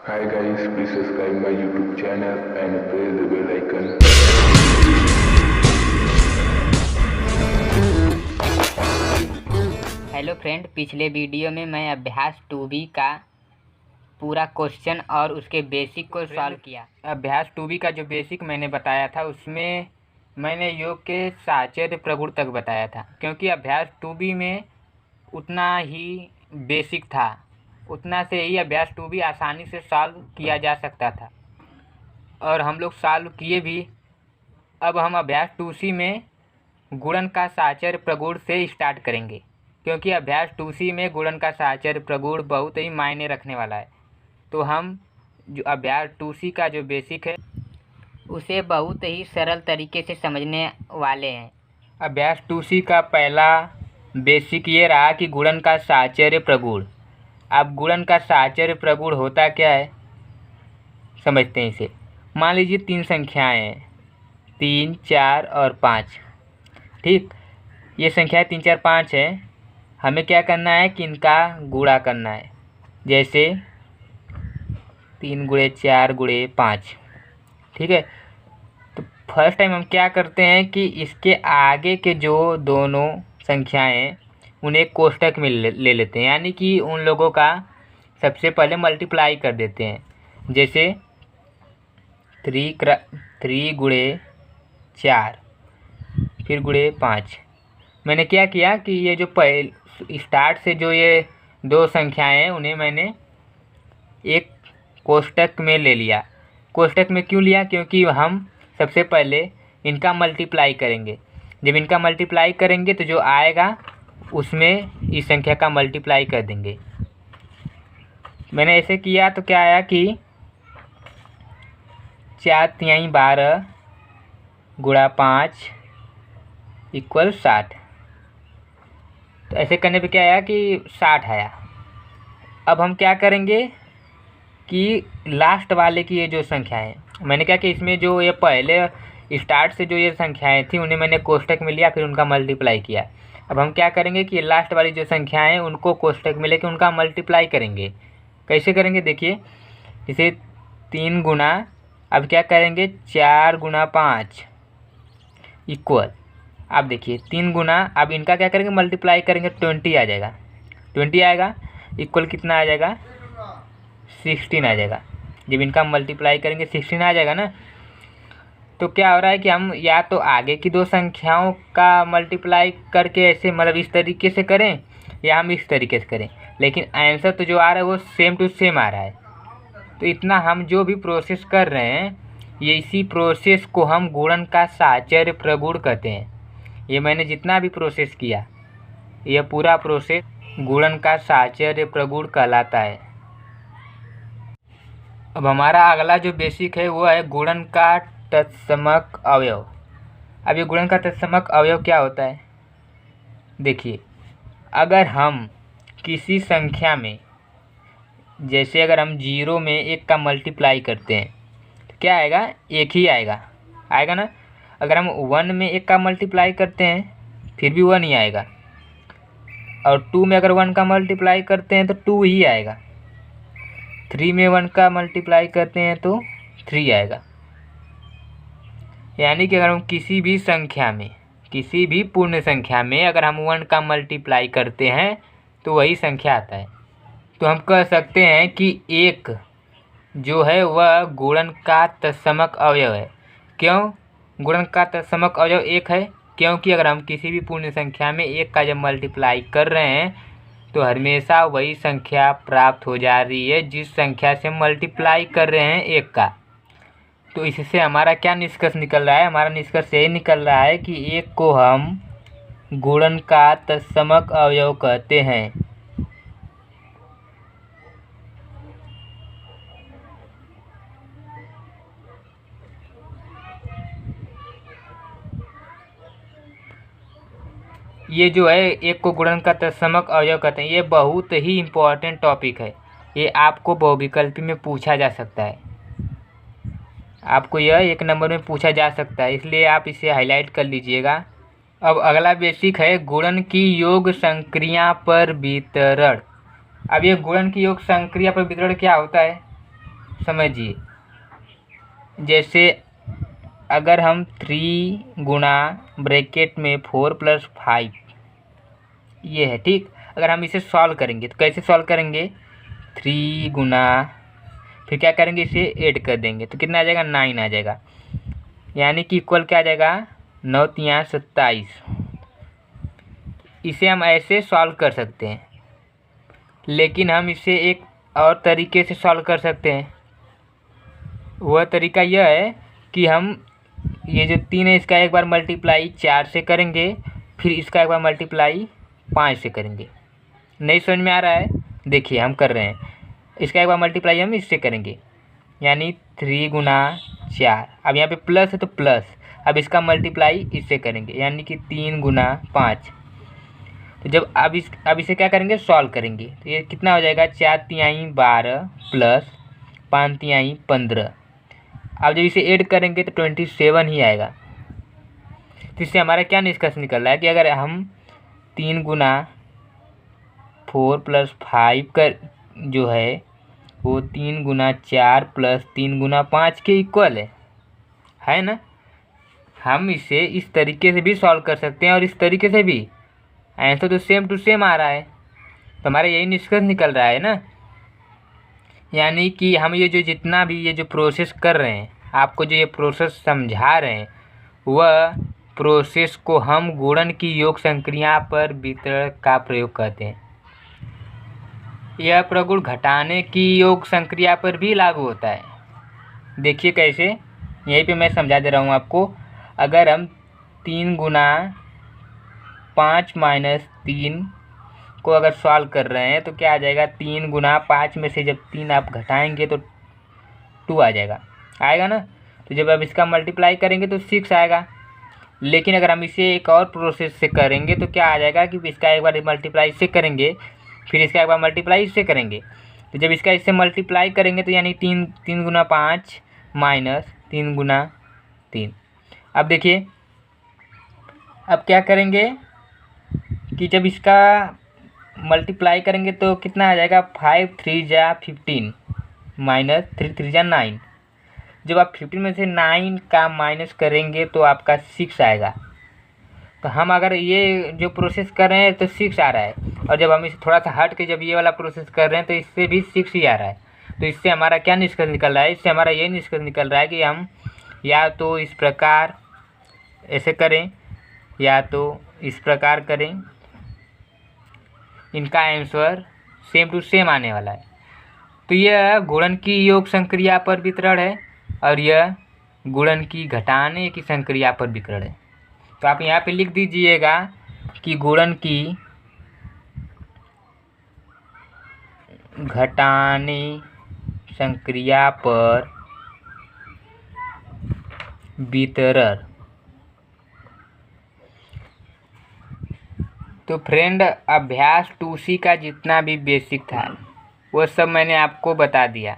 Hi guys, please subscribe my YouTube channel and press the bell icon. Hello friend, पिछले video में मैं अभ्यास 2B का पूरा क्वेश्चन और उसके बेसिक को सॉल्व किया। अभ्यास 2B का जो बेसिक मैंने बताया था उसमें मैंने योग के साहचर्य प्रगुण तक बताया था, क्योंकि अभ्यास 2B में उतना ही बेसिक था, उतना से ही अभ्यास 2B आसानी से सॉल्व किया जा सकता था और हम लोग सॉल्व किए भी। अब हम अभ्यास 2C में गुणन का साहचर्य प्रगुण से स्टार्ट करेंगे, क्योंकि अभ्यास 2C में गुणन का साहचर्य प्रगुण बहुत ही मायने रखने वाला है। तो हम जो अभ्यास 2C का जो बेसिक है उसे बहुत ही सरल तरीके से समझने वाले हैं। अभ्यास 2C का पहला बेसिक ये रहा कि गुणन का साहचर्य प्रगुण। अब गुणन का साहचर्य प्रगुण होता क्या है समझते हैं इसे। मान लीजिए 3 संख्याएं हैं, 3, 4 और 5। ठीक, ये संख्याएं 3, 4, 5 है। हमें क्या करना है कि इनका गुणा करना है। जैसे 3 गुणे 4 गुणे 5। ठीक है, तो फर्स्ट टाइम हम क्या करते हैं कि इसके आगे के जो दोनों संख्याएं हैं उन्हें कोष्टक में ले लेते हैं, यानी कि उन लोगों का सबसे पहले मल्टीप्लाई कर देते हैं। जैसे 3 गुणे 4 फिर गुणे 5। मैंने क्या किया कि ये जो स्टार्ट से जो ये 2 संख्याएं हैं उन्हें मैंने एक कोष्टक में ले लिया। कोष्टक में क्यों लिया? क्योंकि हम सबसे पहले इनका मल्टीप्लाई करेंगे। जब इनका मल्टीप्लाई करेंगे तो जो आएगा उसमें इस संख्या का मल्टीप्लाई कर देंगे। मैंने ऐसे किया तो क्या आया कि 4 तिहाई 12 गुणा 5 इक्वल 60। तो ऐसे करने पे क्या आया कि 60 आया। अब हम क्या करेंगे कि लास्ट वाले की ये जो संख्या है, मैंने क्या कि इसमें जो ये पहले स्टार्ट से जो ये संख्याएं थी उन्हें मैंने कोष्टक में लिया, फिर उनका मल्टीप्लाई किया। अब हम क्या करेंगे कि लास्ट वाली जो संख्याएं हैं उनको कोष्टक में लेके उनका मल्टीप्लाई करेंगे। कैसे करेंगे देखिए, जैसे 3 गुना, अब क्या करेंगे 4 गुना 5 इक्वल, अब देखिए 3 गुना, अब इनका क्या करेंगे मल्टीप्लाई करेंगे, 20 आ जाएगा। 20 आएगा इक्वल कितना आ जाएगा, 16 आ जाएगा। जब इनका मल्टीप्लाई करेंगे 16 आ जाएगा ना। तो क्या हो रहा है कि हम या तो आगे की 2 संख्याओं का मल्टीप्लाई करके ऐसे मतलब इस तरीके से करें, या हम इस तरीके से करें, लेकिन आंसर तो जो आ रहा है वो सेम टू सेम आ रहा है। तो इतना हम जो भी प्रोसेस कर रहे हैं, ये इसी प्रोसेस को हम गुणन का साहचर्य प्रगुण कहते हैं। ये मैंने जितना भी प्रोसेस किया, यह पूरा प्रोसेस गुणन का साहचर्य प्रगुण कहलाता है। अब हमारा अगला जो बेसिक है वो है गुणन का तत्समक अवयव। अब ये गुणन का तत्समक अवयव क्या होता है देखिए, अगर हम किसी संख्या में, जैसे अगर हम 0 में 1 का मल्टीप्लाई करते हैं तो क्या आएगा, 1 ही आएगा, आएगा ना। अगर हम 1 में 1 का मल्टीप्लाई करते हैं फिर भी 1 ही आएगा, और 2 में अगर 1 का मल्टीप्लाई करते हैं तो 2 ही आएगा। 3 में 1 का मल्टीप्लाई करते हैं तो 3 आएगा। यानी कि अगर हम किसी भी संख्या में, किसी भी पूर्ण संख्या में अगर हम 1 का मल्टीप्लाई करते हैं तो वही संख्या आता है। तो हम कह सकते हैं कि 1 जो है वह गुणन का तत्समक अवयव है। क्यों गुणन का तत्समक अवयव 1 है? क्योंकि अगर हम किसी भी पूर्ण संख्या में 1 का जब मल्टीप्लाई कर रहे हैं तो हमेशा वही संख्या प्राप्त हो जा रही है जिस संख्या से मल्टीप्लाई कर रहे हैं 1 का। तो इससे हमारा क्या निष्कर्ष निकल रहा है? हमारा निष्कर्ष यही निकल रहा है कि 1 को हम गुणन का तत्समक अवयव कहते हैं। ये जो है 1 को गुणन का तत्समक अवयव कहते हैं, ये बहुत ही इम्पोर्टेंट टॉपिक है। ये आपको बहुविकल्पी में पूछा जा सकता है, आपको यह 1 नंबर में पूछा जा सकता है, इसलिए आप इसे हाईलाइट कर लीजिएगा। अब अगला बेसिक है गुणन की योग संक्रिया पर वितरण। अब ये गुणन की योग संक्रिया पर वितरण क्या होता है समझिए, जैसे अगर हम 3 गुना ब्रैकेट में 4 + 5 ये है, ठीक। अगर हम इसे सॉल्व करेंगे तो कैसे सॉल्व करेंगे, 3 गुना फिर क्या करेंगे, इसे ऐड कर देंगे तो कितना आ जाएगा, 9 आ जाएगा। यानी कि इक्वल क्या आ जाएगा, 9 × 27। इसे हम ऐसे सॉल्व कर सकते हैं, लेकिन हम इसे एक और तरीके से सॉल्व कर सकते हैं। वह तरीका यह है कि हम ये जो 3 है इसका एक बार मल्टीप्लाई 4 से करेंगे, फिर इसका एक बार मल्टीप्लाई 5 से करेंगे। नहीं समझ में आ रहा है, देखिए हम कर रहे हैं। इसका एक बार मल्टीप्लाई हम इससे करेंगे, यानी 3 गुना 4। अब यहाँ पे प्लस है तो प्लस, अब इसका मल्टीप्लाई इससे करेंगे, यानी कि 3 गुना 5। तो जब अब इसे क्या करेंगे, सॉल्व करेंगे तो ये कितना हो जाएगा, 4×3 = 12 प्लस 5×3 = 15। अब जब इसे ऐड करेंगे तो 27 ही आएगा। तो इससे हमारा क्या निष्कर्ष निकल रहा है कि अगर हम 3 गुना 4 + 5 का जो है वो 3 गुना 4 प्लस 3 गुना 5 के इक्वल है ना। हम इसे इस तरीके से भी सॉल्व कर सकते हैं और इस तरीके से भी, आंसर तो सेम टू सेम आ रहा है। तो हमारा यही निष्कर्ष निकल रहा है ना, यानी कि हम ये जो जितना भी ये जो प्रोसेस कर रहे हैं, आपको जो ये प्रोसेस समझा रहे हैं, वह प्रोसेस को हम गुणन की योग संक्रिया पर वितरण का प्रयोग करते हैं। यह प्रगुण घटाने की योग संक्रिया पर भी लागू होता है। देखिए कैसे, यहीं पे मैं समझा दे रहा हूँ आपको। अगर हम 3 गुना 5 - 3 को अगर सॉल्व कर रहे हैं तो क्या आ जाएगा, 3 गुना 5 में से जब 3 आप घटाएंगे तो 2 आ आएगा ना। तो जब आप इसका मल्टीप्लाई करेंगे तो 6 आएगा। लेकिन अगर हम इसे एक और प्रोसेस से करेंगे तो क्या आ जाएगा कि इसका एक बार मल्टीप्लाई इससे करेंगे, फिर इसका एक बार मल्टीप्लाई इससे करेंगे। तो जब इसका इससे मल्टीप्लाई करेंगे तो यानी 3 गुना 5 माइनस 3 गुना 3। अब देखिए, अब क्या करेंगे कि जब इसका मल्टीप्लाई करेंगे तो कितना आ जाएगा, 5 × 3 = 15 माइनस 3 × 3 = 9। जब आप 15 में से 9 का माइनस करेंगे तो आपका 6 आएगा। तो हम अगर ये जो प्रोसेस कर रहे हैं तो 6 आ रहा है, और जब हम इसे थोड़ा सा हट के जब ये वाला प्रोसेस कर रहे हैं तो इससे भी 6 ही आ रहा है। तो इससे हमारा क्या निष्कर्ष निकल रहा है, इससे हमारा ये निष्कर्ष निकल रहा है कि हम या तो इस प्रकार ऐसे करें या तो इस प्रकार करें, इनका आंसर सेम टू सेम आने वाला है। तो यह गुणन की योग संक्रिया पर वितरण है और यह गुणन की घटाने की संक्रिया पर वितरण है। तो आप यहाँ पे लिख दीजिएगा कि गुणन की घटाने संक्रिया पर वितरण। तो फ्रेंड, अभ्यास 2C का जितना भी बेसिक था वो सब मैंने आपको बता दिया।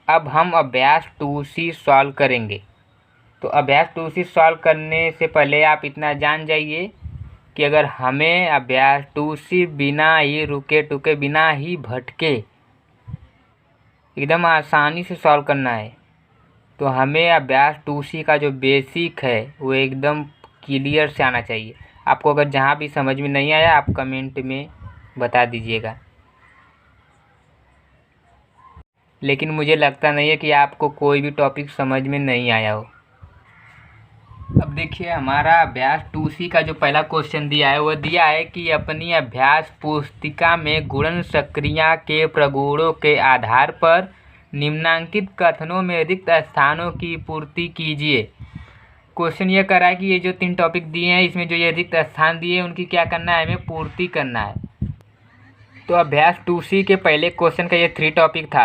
अब हम अभ्यास 2C सॉल्व करेंगे। तो अभ्यास 2C सॉल्व करने से पहले आप इतना जान जाइए कि अगर हमें अभ्यास 2C बिना ही रुके टुके, बिना ही भटके, एकदम आसानी से सॉल्व करना है तो हमें अभ्यास 2C का जो बेसिक है वो एकदम क्लियर से आना चाहिए। आपको अगर जहाँ भी समझ में नहीं आया आप कमेंट में बता दीजिएगा, लेकिन मुझे लगता नहीं है कि आपको कोई भी टॉपिक समझ में नहीं आया हो। अब देखिए, हमारा अभ्यास 2C का जो पहला क्वेश्चन दिया है वो दिया है कि अपनी अभ्यास पुस्तिका में गुणन संक्रिया के प्रगुणों के आधार पर निम्नांकित कथनों में रिक्त स्थानों की पूर्ति कीजिए। क्वेश्चन ये कर रहा है कि ये जो 3 टॉपिक दिए हैं इसमें जो ये रिक्त स्थान दिए हैं उनकी क्या करना है, हमें पूर्ति करना है। तो अभ्यास 2C के पहले क्वेश्चन का ये 3 टॉपिक था।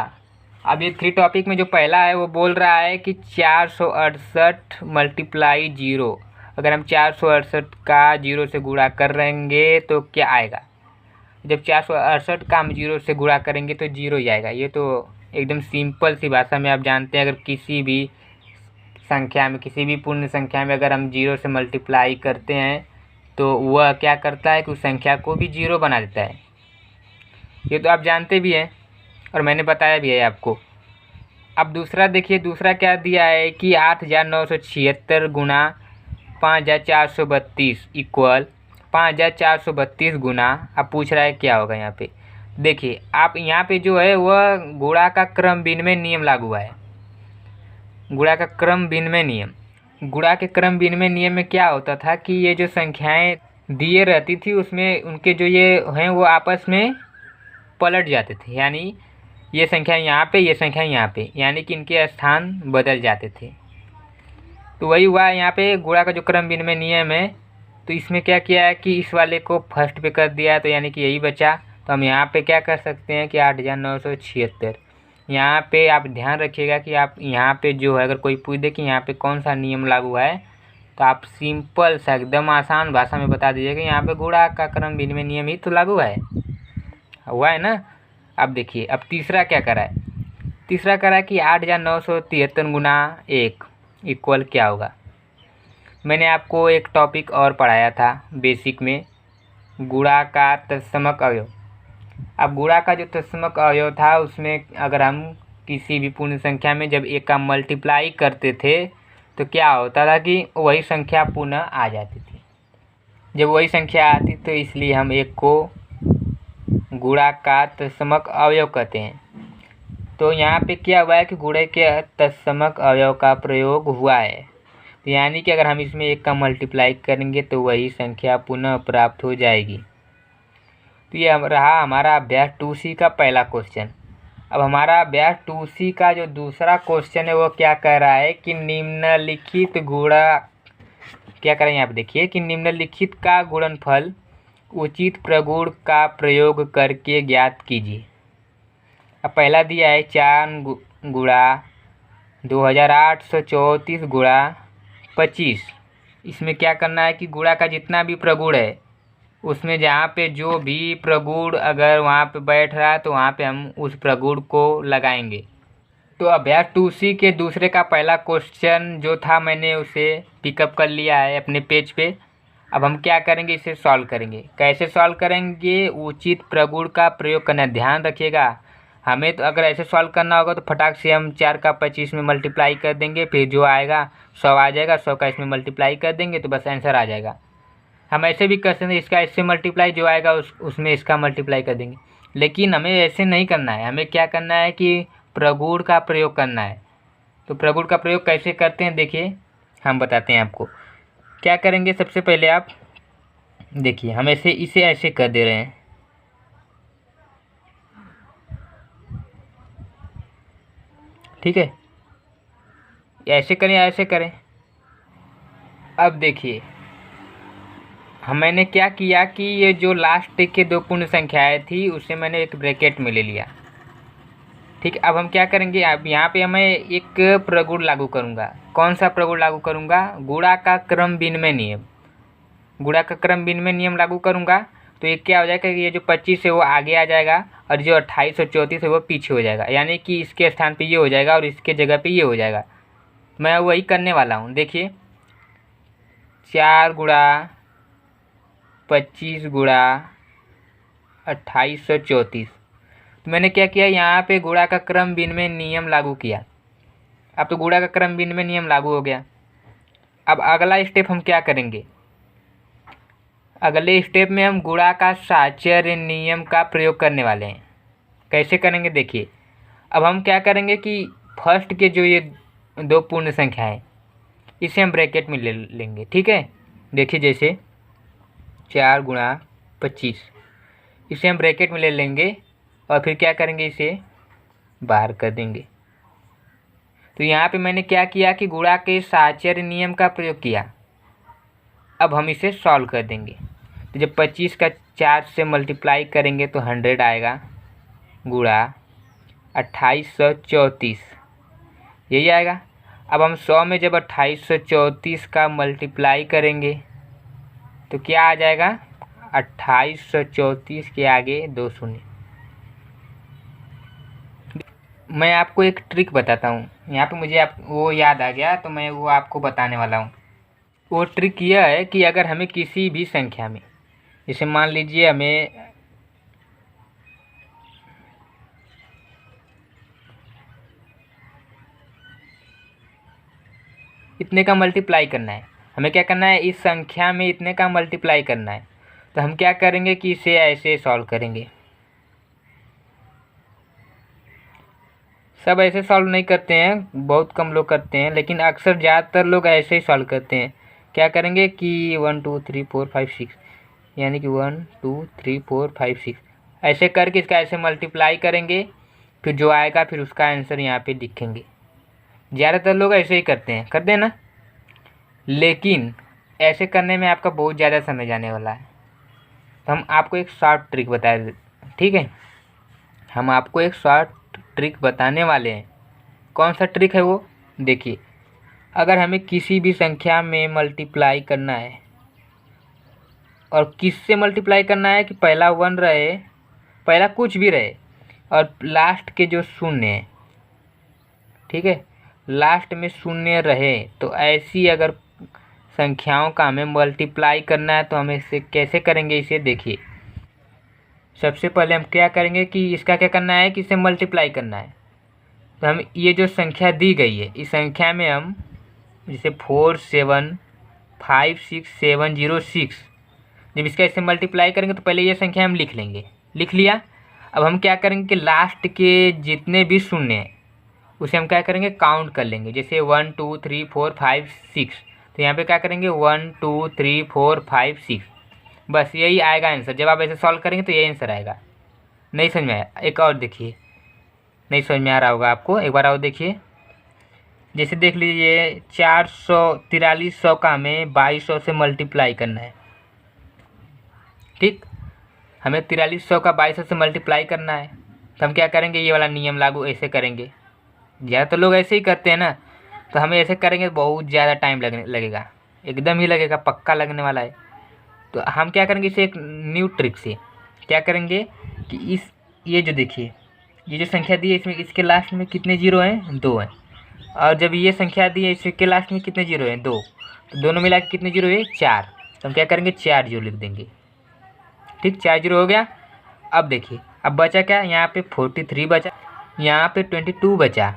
अब ये 3 टॉपिक में जो पहला है वो बोल रहा है कि 468 × 0। अगर हम 468 का 0 से गुणा कर रहेंगे तो क्या आएगा, जब 468 का हम 0 से गुणा करेंगे तो 0 ही आएगा। ये तो एकदम सिंपल सी भाषा में आप जानते हैं, अगर किसी भी संख्या में, किसी भी पूर्ण संख्या में अगर हम 0 से मल्टीप्लाई करते हैं तो वह क्या करता है कि उस संख्या को भी 0 बना देता है। ये तो आप जानते भी हैं और मैंने बताया भी है आपको। अब दूसरा देखिए, दूसरा क्या दिया है कि 8,976 गुना 5,432 इक्वल 5,432 गुना। अब पूछ रहा है क्या होगा यहाँ पे। देखिए आप यहाँ पे जो है वह गुणा का क्रम विनिमय नियम लागू हुआ है। गुणा का क्रम विनिमय नियम, गुणा के क्रम विनिमय नियम में क्या होता था कि ये जो संख्याएं दिए रहती थी उसमें उनके जो ये हैं वो आपस में पलट जाते थे, यानी ये संख्या यहाँ पे, ये संख्या यहाँ पे, यानी कि इनके स्थान बदल जाते थे। तो वही हुआ यहाँ पे गुणा का जो क्रम विनिमय नियम है। तो इसमें क्या किया है कि इस वाले को फर्स्ट पे कर दिया, तो यानी कि यही बचा। तो हम यहाँ पे क्या कर सकते हैं कि 8,976। यहाँ पे आप ध्यान रखिएगा कि आप यहाँ पे जो है अगर कोई पूछ दे कि यहाँ पे कौन सा नियम लागू है, तो आप सिंपल सा एकदम आसान भाषा में बता दीजिएगा यहाँ पे गुणा का क्रम विनिमय नियम ही तो लागू है, हुआ है ना। अब देखिए अब तीसरा क्या करा है। तीसरा करा है कि 8,973 गुना 1 इक्वल क्या होगा। मैंने आपको एक टॉपिक और पढ़ाया था बेसिक में, गुणा का तत्समक अवयव। अब गुणा का जो तत्समक अवयव था उसमें अगर हम किसी भी पूर्ण संख्या में जब एक का मल्टीप्लाई करते थे तो क्या होता था कि वही संख्या पुनः आ जाती थी। जब वही संख्या आती तो इसलिए हम एक को गुणा का तत्समक अवयव कहते हैं। तो यहाँ पे क्या हुआ है कि गुणे के तत्समक अवयव का प्रयोग हुआ है, तो यानी कि अगर हम इसमें एक का मल्टीप्लाई करेंगे तो वही संख्या पुनः प्राप्त हो जाएगी। तो ये रहा हमारा अभ्यास 2C का पहला क्वेश्चन। अब हमारा अभ्यास 2C का जो दूसरा क्वेश्चन है वो क्या कह रहा है कि निम्नलिखित गुणा, क्या करें यहाँ पे देखिए कि निम्नलिखित का गुणनफल उचित प्रगुण का प्रयोग करके ज्ञात कीजिए। अब पहला दिया है 4 गुणा 2,834 गुणा 25। इसमें क्या करना है कि गुणा का जितना भी प्रगुण है उसमें जहाँ पे जो भी प्रगुण अगर वहाँ पे बैठ रहा है तो वहाँ पे हम उस प्रगुण को लगाएंगे। तो अभ्यास 2C के दूसरे का पहला क्वेश्चन जो था मैंने उसे पिकअप कर लिया है अपने पेज पे। अब हम क्या करेंगे, इसे सॉल्व करेंगे। कैसे सॉल्व करेंगे, उचित प्रगुण का प्रयोग करना। ध्यान रखिएगा हमें तो अगर ऐसे सॉल्व करना होगा तो फटाक से हम 4 का 25 में मल्टीप्लाई कर देंगे, फिर जो आएगा 100 आ जाएगा, 100 का इसमें मल्टीप्लाई कर देंगे तो बस आंसर आ जाएगा। हम ऐसे भी कर सकते हैं, इसका इससे मल्टीप्लाई जो आएगा उसमें इसका मल्टीप्लाई कर देंगे, लेकिन हमें ऐसे नहीं करना है। हमें क्या करना है कि प्रगुण का प्रयोग करना है। तो प्रगुण का प्रयोग कैसे करते हैं देखिए, हम बताते हैं आपको। क्या करेंगे, सबसे पहले आप देखिए हम इसे ऐसे कर दे रहे हैं, ठीक है, ऐसे करें या ऐसे करें। अब देखिए मैंने क्या किया कि ये जो लास्ट के दो पूर्ण संख्याएं थी उसे मैंने एक ब्रैकेट में ले लिया, ठीक। अब हम क्या करेंगे, अब यहाँ पे मैं एक प्रगुण लागू करूँगा। कौन सा प्रगुण लागू करूँगा, गुणा का क्रम विनिमय नियम। गुणा का क्रम विनिमय नियम लागू करूँगा तो ये क्या हो जाएगा कि ये जो 25 है वो आगे आ जाएगा और जो 2834 है वो पीछे हो जाएगा, यानी कि इसके स्थान पे ये हो जाएगा और इसके जगह पे ये हो जाएगा। मैं वही करने वाला हूँ। देखिए 4 गुणा 25 गुणा 2834। तो मैंने क्या किया, यहाँ पे गुणा का क्रम विनिमय नियम लागू किया। अब तो गुणा का क्रम विनिमय नियम लागू हो गया। अब अगला स्टेप हम क्या करेंगे, अगले स्टेप में हम गुणा का साचर्य नियम का प्रयोग करने वाले हैं। कैसे करेंगे देखिए, अब हम क्या करेंगे कि फर्स्ट के जो ये दो पूर्ण संख्या है इसे हम ब्रैकेट में ले लेंगे, ठीक है। देखिए जैसे 4 गुणा 25, इसे हम ब्रैकेट में ले लेंगे और फिर क्या करेंगे, इसे बाहर कर देंगे। तो यहाँ पे मैंने क्या किया कि गुणा के साचर्य नियम का प्रयोग किया। अब हम इसे सॉल्व कर देंगे। तो जब 25 का 4 से मल्टीप्लाई करेंगे तो 100 आएगा गुणा 2834, यही आएगा। अब हम 100 में जब 2834 का मल्टीप्लाई करेंगे तो क्या आ जाएगा, 2834 के आगे 2 शून्य। मैं आपको एक ट्रिक बताता हूँ, यहाँ पे मुझे वो याद आ गया तो मैं वो आपको बताने वाला हूँ। वो ट्रिक यह है कि अगर हमें किसी भी संख्या में, जैसे मान लीजिए हमें इतने का मल्टीप्लाई करना है। हमें क्या करना है, इस संख्या में इतने का मल्टीप्लाई करना है। तो हम क्या करेंगे कि इसे ऐसे सॉल्व करेंगे। सब ऐसे सॉल्व नहीं करते हैं, बहुत कम लोग करते हैं, लेकिन अक्सर ज़्यादातर लोग ऐसे ही सॉल्व करते हैं। क्या करेंगे कि 1 2 3 4 5 6, यानी कि 1 2 3 4 5 6 ऐसे करके इसका ऐसे मल्टीप्लाई करेंगे, फिर जो आएगा फिर उसका आंसर यहाँ पे लिखेंगे। ज़्यादातर लोग ऐसे ही करते हैं ना, लेकिन ऐसे करने में आपका बहुत ज़्यादा समय जाने वाला है। तो हम आपको एक शॉर्ट ट्रिक बता दें, ठीक है। हम आपको एक शॉर्ट ट्रिक बताने वाले हैं। कौन सा ट्रिक है वो, देखिए। अगर हमें किसी भी संख्या में मल्टीप्लाई करना है, और किससे मल्टीप्लाई करना है कि पहला 1 रहे, पहला कुछ भी रहे, और लास्ट के जो शून्य है, ठीक है, लास्ट में शून्य रहे, तो ऐसी अगर संख्याओं का हमें मल्टीप्लाई करना है तो हम इसे कैसे करेंगे, इसे देखिए। सबसे पहले हम क्या करेंगे कि इसका क्या करना है कि इसे मल्टीप्लाई करना है। तो हम ये जो संख्या दी गई है, इस संख्या में हम जैसे 4 7 5 6 7 0 6, जब इसका इसे मल्टीप्लाई करेंगे तो पहले ये संख्या हम लिख लेंगे। लिख लिया। अब हम क्या करेंगे कि लास्ट के जितने भी शून्य हैं उसे हम क्या करेंगे, काउंट कर लेंगे। जैसे 1 2 3 4 5 6, तो यहाँ पे क्या करेंगे 1 2 3 4 5 6, बस यही आएगा आंसर। जब आप ऐसे सॉल्व करेंगे तो यही आंसर आएगा। नहीं समझ में आया, एक और देखिए। नहीं समझ में आ रहा होगा आपको, एक बार और देखिए। जैसे देख लीजिए 4300 का हमें 2200 से मल्टीप्लाई करना है, ठीक। हमें 4300 का 2200 से मल्टीप्लाई करना है, तो हम क्या करेंगे, ये वाला नियम लागू ऐसे करेंगे। ज़्यादातर लोग ऐसे ही करते हैं ना, तो हमें ऐसे करेंगे तो बहुत ज़्यादा टाइम लगेगा, एकदम ही लगेगा, पक्का लगने वाला है। तो हम क्या करेंगे, इसे एक न्यू ट्रिक से क्या करेंगे कि ये जो देखिए, ये जो संख्या दी है इसमें इसके लास्ट में कितने जीरो हैं, 2 हैं। और जब ये संख्या दी है इसके लास्ट में कितने जीरो हैं, 2, तो दोनों मिला के कितने जीरो है, 4। तो हम क्या करेंगे 4 जीरो लिख देंगे, ठीक। 4 जीरो हो गया। अब देखिए, अब बचा क्या, यहाँ पे 43 बचा, यहाँ पे 22 बचा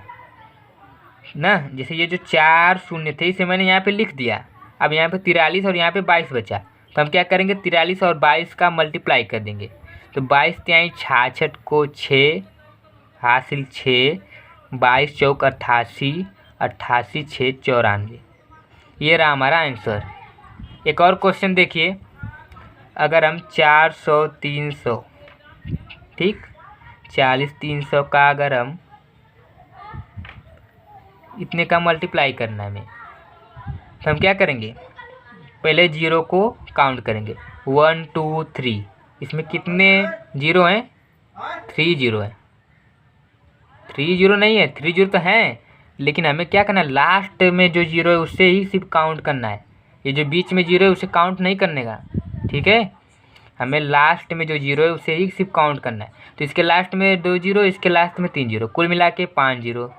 ना। जैसे ये जो 4 शून्य थे इसे मैंने यहाँ पे लिख दिया। अब यहाँ पे 43 और यहाँ पे 22 बचा, तो हम क्या करेंगे 43 और 22 का मल्टीप्लाई कर देंगे। तो 22 तिहाई 66 को 6 हासिल 6, 22 चौक 88, 88 6 94, ये रहा हमारा आंसर। एक और क्वेश्चन देखिए। अगर हम 400 300, ठीक, 40 300 का अगर हम इतने का मल्टीप्लाई करना है हमें, तो हम क्या करेंगे, पहले जीरो को काउंट करेंगे। 1 2 3, इसमें कितने जीरो हैं, 3 जीरो हैं। 3 जीरो नहीं है, 3 जीरो तो हैं, लेकिन हमें क्या करना है, लास्ट में जो जीरो है उससे ही सिर्फ काउंट करना है। ये जो बीच में जीरो है उसे काउंट नहीं करने का, ठीक है। हमें लास्ट में जो जीरो है उसे ही सिर्फ काउंट करना है। तो इसके लास्ट में 2 जीरो, इसके लास्ट में 3 जीरो, कुल मिला के 5 जीरो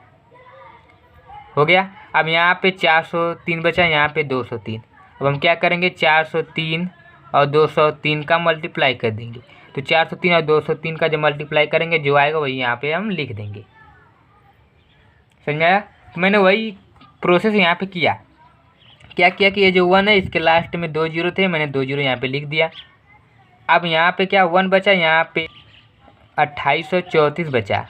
हो गया। अब यहाँ पे 403 बचा, यहाँ पे 203। अब हम क्या करेंगे, 403 और 203 का मल्टीप्लाई कर देंगे। तो 403 और 203 का जब मल्टीप्लाई करेंगे जो आएगा वही यहाँ पे हम लिख देंगे। समझ आया। तो मैंने वही प्रोसेस यहाँ पे किया। क्या किया कि ये जो 1 है इसके लास्ट में 2 जीरो थे, मैंने 2 जीरो यहाँ पे लिख दिया। अब यहाँ पे क्या 1 बचा, यहाँ पे 2834 बचा।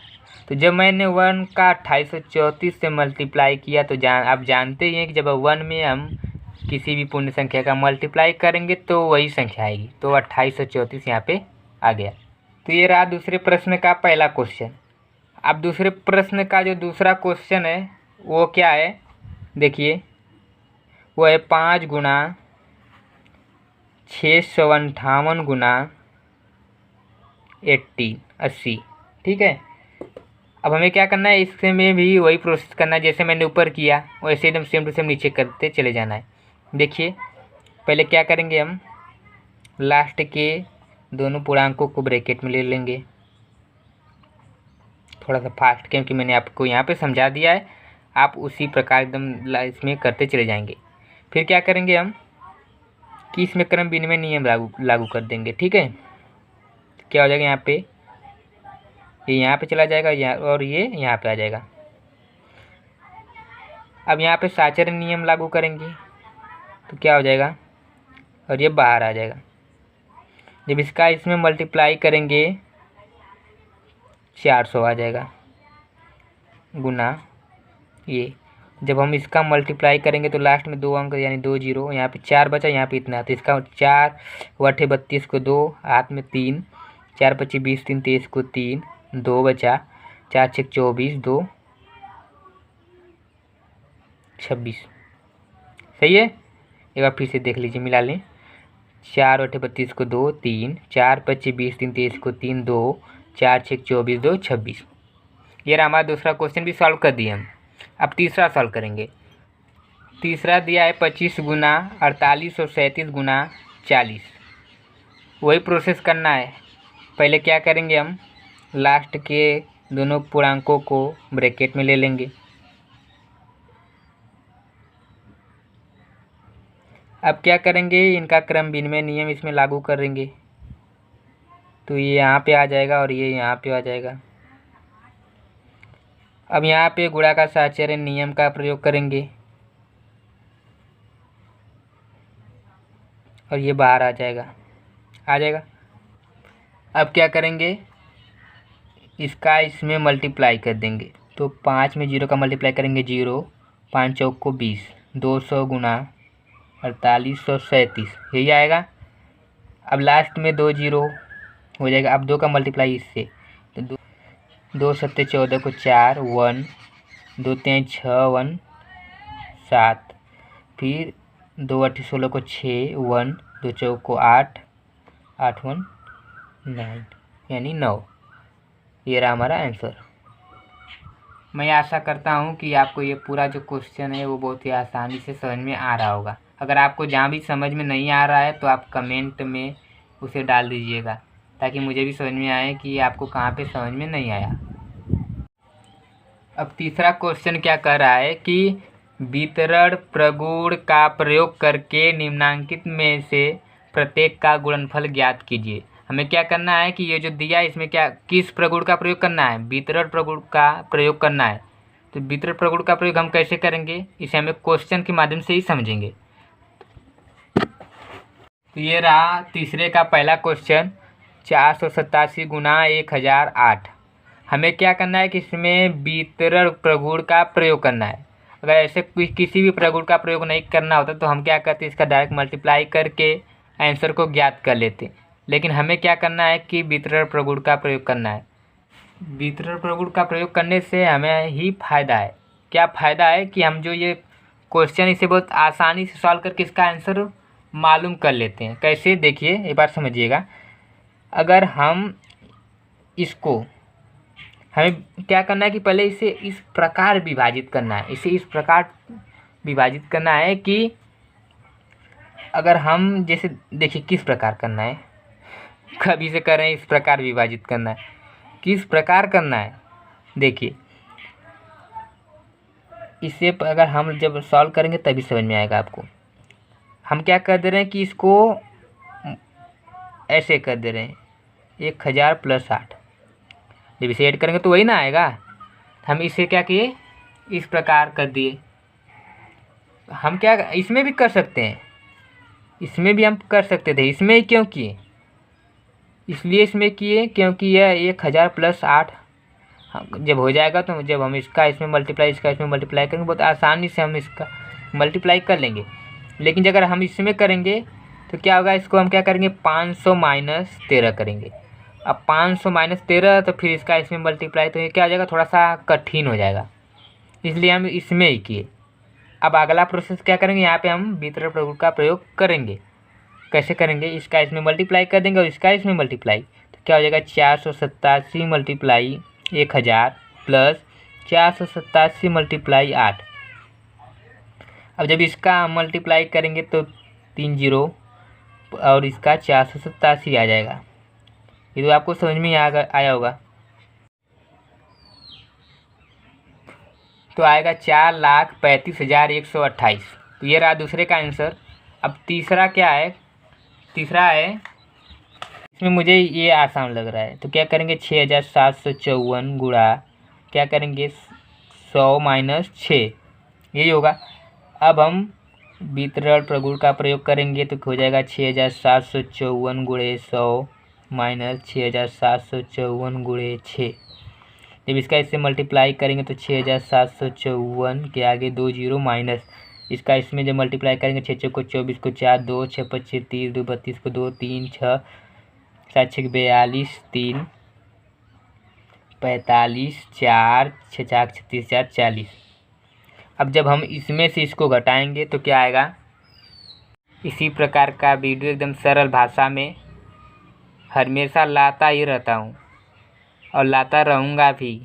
तो जब मैंने 1 का 2834 से मल्टीप्लाई किया, तो आप जानते ही हैं कि जब 1 में हम किसी भी पूर्ण संख्या का मल्टीप्लाई करेंगे तो वही संख्या आएगी। तो 2834 यहाँ पे आ गया। तो ये रहा दूसरे प्रश्न का पहला क्वेश्चन। अब दूसरे प्रश्न का जो दूसरा क्वेश्चन है वो क्या है, देखिए, वो है 5 गुना 658 गुना 80, ठीक है। अब हमें क्या करना है, इससे में भी वही प्रोसेस करना है जैसे मैंने ऊपर किया, वैसे एकदम सेम टू सेम नीचे करते चले जाना है। देखिए, पहले क्या करेंगे, हम लास्ट के दोनों पूर्णांकों को ब्रैकेट में ले लेंगे। थोड़ा सा फास्ट, क्योंकि मैंने आपको यहाँ पे समझा दिया है, आप उसी प्रकार एकदम इसमें करते चले जाएंगे। फिर क्या करेंगे हम कि इसमें क्रम विनिमय नियम लागू कर देंगे, ठीक है। क्या हो जाएगा, यहाँ पे ये यहाँ पे चला जाएगा, और ये यहाँ पे आ जाएगा। अब यहाँ पे साचर नियम लागू करेंगे तो क्या हो जाएगा, और ये बाहर आ जाएगा। जब इसका इसमें मल्टीप्लाई करेंगे 400 आ जाएगा, गुना ये। जब हम इसका मल्टीप्लाई करेंगे तो लास्ट में 2 अंक यानी 2 जीरो, यहाँ पे 4 बचा, यहाँ पे इतना, तो इसका 4 वठे 32 को 2, हाथ में 3, 4 25 20 3 23 को 3, 2 बचा, 4 6 24 2 26। सही है। एक बार फिर से देख लीजिए, मिला लें। 4 वठे 32 को 2 3, 4 25 20 3 23 को 3 2, 4 6 24 2 26। ये रहा हमारा दूसरा क्वेश्चन भी सॉल्व कर दिए हम। अब तीसरा सॉल्व करेंगे। तीसरा दिया है 25 गुना 4837 गुना 40। वही प्रोसेस करना है। पहले क्या करेंगे, हम लास्ट के दोनों पूर्णांकों को ब्रैकेट में ले लेंगे। अब क्या करेंगे, इनका क्रम विनिमय नियम इसमें लागू करेंगे तो ये यहाँ पे आ जाएगा और ये यहाँ पे आ जाएगा। अब यहाँ पे गुणा का साहचर्य नियम का प्रयोग करेंगे और ये बाहर आ जाएगा। अब क्या करेंगे, इसका इसमें मल्टीप्लाई कर देंगे तो 5 में 0 का मल्टीप्लाई करेंगे 0, 5 चौक को 20, 200 गुना 4837 यही आएगा। अब लास्ट में 2 जीरो हो जाएगा। अब 2 का मल्टीप्लाई इससे तो 2 सत्ते 14 को 4 1, 2 3 6 1 7, फिर 2 अट्ठे 16 को 6 1, 2 चौक को 8 8 1 9 यानी 9। ये रहा हमारा आंसर। मैं आशा करता हूँ कि आपको ये पूरा जो क्वेश्चन है वो बहुत ही आसानी से समझ में आ रहा होगा। अगर आपको जहाँ भी समझ में नहीं आ रहा है तो आप कमेंट में उसे डाल दीजिएगा ताकि मुझे भी समझ में आए कि आपको कहाँ पे समझ में नहीं आया। अब तीसरा क्वेश्चन क्या कर रहा है कि वितरण प्रगुण का प्रयोग करके निम्नांकित में से प्रत्येक का गुणनफल ज्ञात कीजिए। हमें क्या करना है कि ये जो दिया है इसमें क्या किस प्रगुण का प्रयोग करना है, वितरण प्रगुण का प्रयोग करना है। तो वितरण प्रगुण का प्रयोग हम कैसे करेंगे, इसे हमें क्वेश्चन के माध्यम से ही समझेंगे। तो ये रहा तीसरे का पहला क्वेश्चन, 487 गुना 1008। हमें क्या करना है कि इसमें वितरण प्रगुण का प्रयोग करना है। अगर ऐसे किसी भी प्रगुण का प्रयोग नहीं करना होता तो हम क्या करते, इसका डायरेक्ट मल्टीप्लाई करके आंसर को ज्ञात कर लेते। लेकिन हमें क्या करना है कि वितरण प्रगुण का प्रयोग करना है। वितरण प्रगुण का प्रयोग करने से हमें ही फायदा है। क्या फ़ायदा है कि हम जो ये क्वेश्चन इसे बहुत आसानी से सॉल्व करके इसका आंसर मालूम कर लेते हैं। कैसे, देखिए एक बार समझिएगा। अगर हम इसको, हमें क्या करना है कि पहले इसे इस प्रकार विभाजित करना है। इसे इस प्रकार विभाजित करना है कि अगर हम जैसे देखिए किस प्रकार करना है, कभी से करें इस प्रकार विभाजित करना है, किस प्रकार करना है। देखिए इसे अगर हम जब सॉल्व करेंगे तभी समझ में आएगा आपको। हम क्या कर दे रहे हैं कि इसको ऐसे कर दे रहे हैं 1000 + 8। जब इसे ऐड करेंगे तो वही ना आएगा। हम इसे क्या किए, इस प्रकार कर दिए। हम क्या इसमें भी कर सकते हैं, इसमें भी हम कर सकते थे, इसमें ही क्यों किए, इसलिए इसमें किए क्योंकि यह 1000 + 8 जब हो जाएगा तो जब हम इसका इसमें मल्टीप्लाई, इसका इसमें मल्टीप्लाई करेंगे बहुत आसानी से हम इसका मल्टीप्लाई कर लेंगे। लेकिन अगर हम इसमें करेंगे तो क्या होगा, इसको हम क्या करेंगे 500 - 13 करेंगे। अब 500 - 13 तो फिर इसका इसमें मल्टीप्लाई, तो ये क्या हो जाएगा, थोड़ा सा कठिन हो जाएगा, इसलिए हम इसमें ही किए। अब अगला प्रोसेस क्या करेंगे, यहाँ पे हम वितरण प्रगुण का प्रयोग करेंगे। कैसे करेंगे, इसका इसमें मल्टीप्लाई कर देंगे और इसका इसमें मल्टीप्लाई, तो क्या हो जाएगा 487 × 1000 + 487 × 8। अब जब इसका मल्टीप्लाई करेंगे तो 3 जीरो और इसका 487 आ जाएगा। ये तो आपको समझ में आया होगा। तो आएगा 4,35,128। तो ये रहा दूसरे का आंसर। अब तीसरा क्या है, तीसरा है इसमें मुझे ये आसान लग रहा है। तो क्या करेंगे 6,754 गुणा क्या करेंगे 100 - 6 यही होगा। अब हम वितरण प्रगुण का प्रयोग करेंगे तो हो जाएगा 6754 गुणे 100 माइनस 6754 गुणे 6। जब इसका इससे मल्टीप्लाई करेंगे तो 6754 के आगे 2 जीरो माइनस इसका इसमें जब मल्टीप्लाई करेंगे 6 चौको 24 को 4 2 6 25 30 2 32 को 2 3 6 7 6 42 3 45 4 6 4 36 4 40। अब जब हम इसमें से इसको घटाएंगे तो क्या आएगा। इसी प्रकार का वीडियो एकदम सरल भाषा में हमेशा लाता ही रहता हूँ और लाता रहूँगा भी।